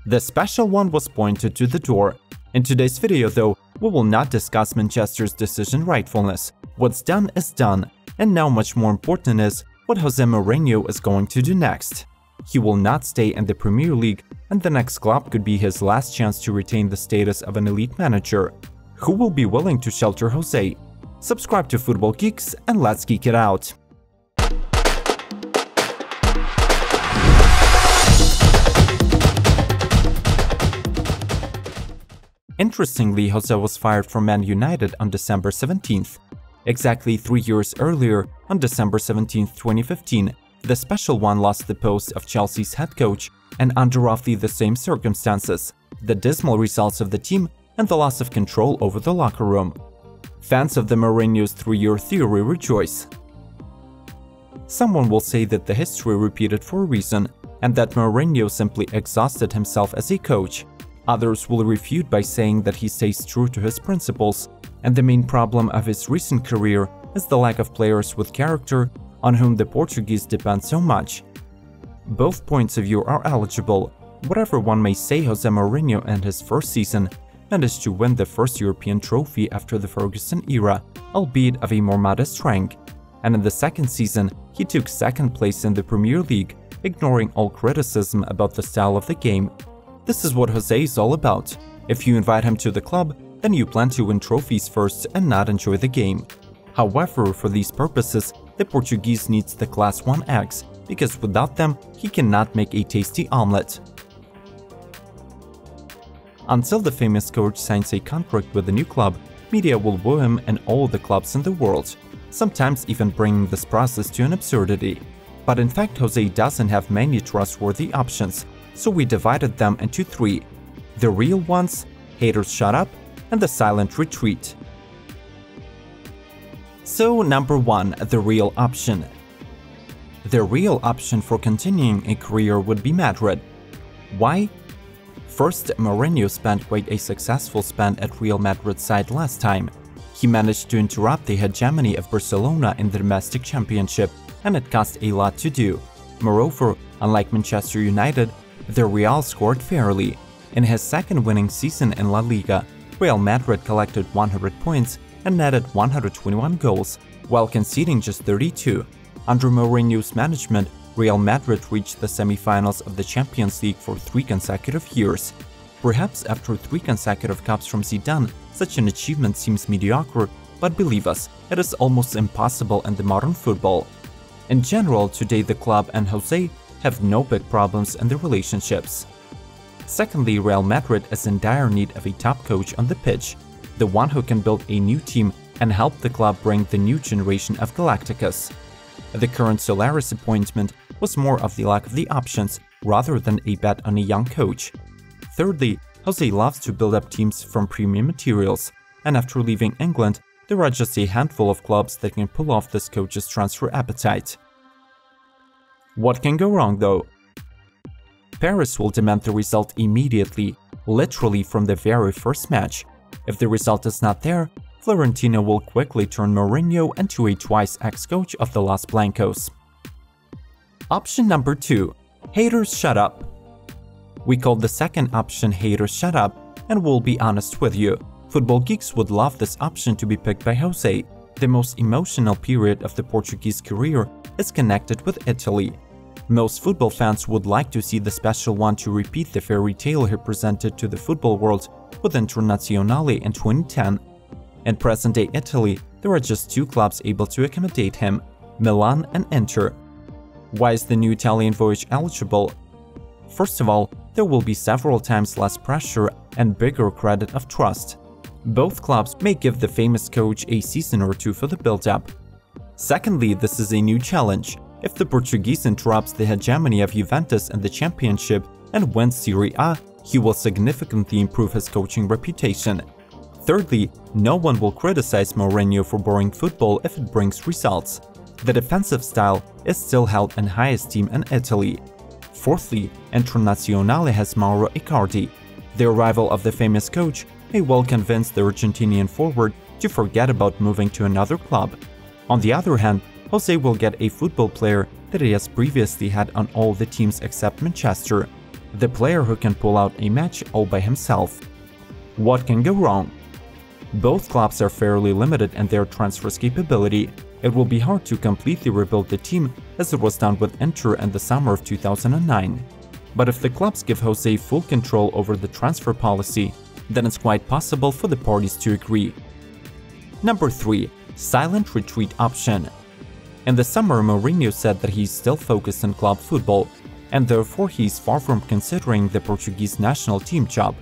The special one was pointed to the door. In today's video, though, we will not discuss Manchester's decision rightfulness. What's done is done, and now much more important is what Jose Mourinho is going to do next. He will not stay in the Premier League, and the next club could be his last chance to retain the status of an elite manager. Who will be willing to shelter Jose? Subscribe to Football Geeks and let's geek it out. Interestingly, Jose was fired from Man United on December 17th. Exactly 3 years earlier, on December 17, 2015, the special one lost the post of Chelsea's head coach, and under roughly the same circumstances, the dismal results of the team and the loss of control over the locker room. Fans of the Mourinho's 3-year theory rejoice. Someone will say that the history repeated for a reason, and that Mourinho simply exhausted himself as a coach. Others will refute by saying that he stays true to his principles, and the main problem of his recent career is the lack of players with character on whom the Portuguese depend so much. Both points of view are eligible. Whatever one may say, Jose Mourinho in his first season managed to win the first European trophy after the Ferguson era, albeit of a more modest rank, and in the second season he took second place in the Premier League, ignoring all criticism about the style of the game. This is what Jose is all about. If you invite him to the club, then you plan to win trophies first and not enjoy the game. However, for these purposes, the Portuguese needs the Class 1 eggs, because without them, he cannot make a tasty omelette. Until the famous coach signs a contract with a new club, media will woo him and all the clubs in the world, sometimes even bringing this process to an absurdity. But in fact, Jose doesn't have many trustworthy options, so we divided them into 3. The real ones, haters shut up, and the silent retreat. So number 1, the real option. The real option for continuing a career would be Madrid. Why? First, Mourinho spent quite a successful span at Real Madrid's side last time. He managed to interrupt the hegemony of Barcelona in the domestic championship, and it cost a lot to do. Moreover, unlike Manchester United, the Real scored fairly. In his second winning season in La Liga, Real Madrid collected 100 points and netted 121 goals, while conceding just 32. Under Mourinho's management, Real Madrid reached the semi-finals of the Champions League for 3 consecutive years. Perhaps after 3 consecutive cups from Zidane, such an achievement seems mediocre, but believe us, it is almost impossible in the modern football. In general, today the club and Jose have no big problems in their relationships. Secondly, Real Madrid is in dire need of a top coach on the pitch, the one who can build a new team and help the club bring the new generation of Galacticos. The current Solaris appointment was more of the lack of the options rather than a bet on a young coach. Thirdly, Jose loves to build up teams from premium materials, and after leaving England, there are just a handful of clubs that can pull off this coach's transfer appetite. What can go wrong though? Paris will demand the result immediately, literally from the very first match. If the result is not there, Florentino will quickly turn Mourinho into a twice ex-coach of the Los Blancos. Option number 2. Haters shut up. We called the second option Haters shut up, and we'll be honest with you, Football Geeks would love this option to be picked by Jose. The most emotional period of the Portuguese career is connected with Italy. Most football fans would like to see the special one to repeat the fairy tale he presented to the football world with Internazionale in 2010. In present-day Italy, there are just 2 clubs able to accommodate him, Milan and Inter. Why is the new Italian voyage eligible? First of all, there will be several times less pressure and bigger credit of trust. Both clubs may give the famous coach a season or 2 for the build-up. Secondly, this is a new challenge. If the Portuguese interrupts the hegemony of Juventus in the championship and wins Serie A, he will significantly improve his coaching reputation. Thirdly, no one will criticize Mourinho for boring football if it brings results. The defensive style is still held in high esteem in Italy. Fourthly, Internazionale has Mauro Icardi. The arrival of the famous coach may well convince the Argentinian forward to forget about moving to another club. On the other hand, Jose will get a football player that he has previously had on all the teams except Manchester. the player who can pull out a match all by himself. What can go wrong? Both clubs are fairly limited in their transfers capability. It will be hard to completely rebuild the team as it was done with Inter in the summer of 2009. But if the clubs give Jose full control over the transfer policy, then it's quite possible for the parties to agree. Number 3. Silent retreat option. In the summer, Mourinho said that he's still focused on club football, and therefore he's far from considering the Portuguese national team job.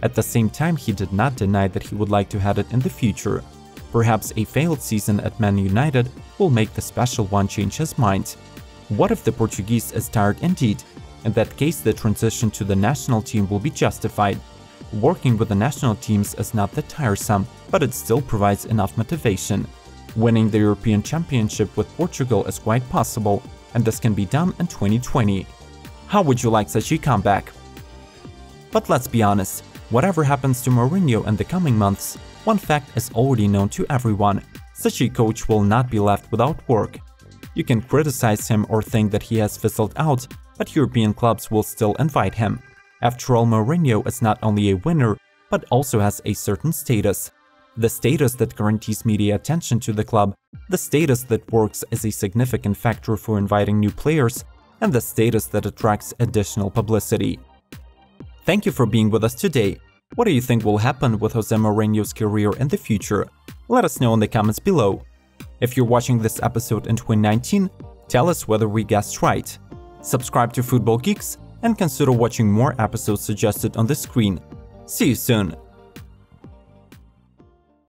At the same time, he did not deny that he would like to have it in the future. Perhaps a failed season at Man United will make the special one change his mind. What if the Portuguese is tired indeed? In that case, the transition to the national team will be justified. Working with the national teams is not that tiresome, but it still provides enough motivation. Winning the European Championship with Portugal is quite possible, and this can be done in 2020. How would you like such a comeback? But let's be honest, whatever happens to Mourinho in the coming months, one fact is already known to everyone: such a coach will not be left without work. You can criticize him or think that he has fizzled out, but European clubs will still invite him. After all, Mourinho is not only a winner, but also has a certain status. The status that guarantees media attention to the club, the status that works as a significant factor for inviting new players, and the status that attracts additional publicity. Thank you for being with us today. What do you think will happen with Jose Mourinho's career in the future? Let us know in the comments below. If you're watching this episode in 2019, tell us whether we guessed right. Subscribe to Football Geeks and consider watching more episodes suggested on the screen. See you soon!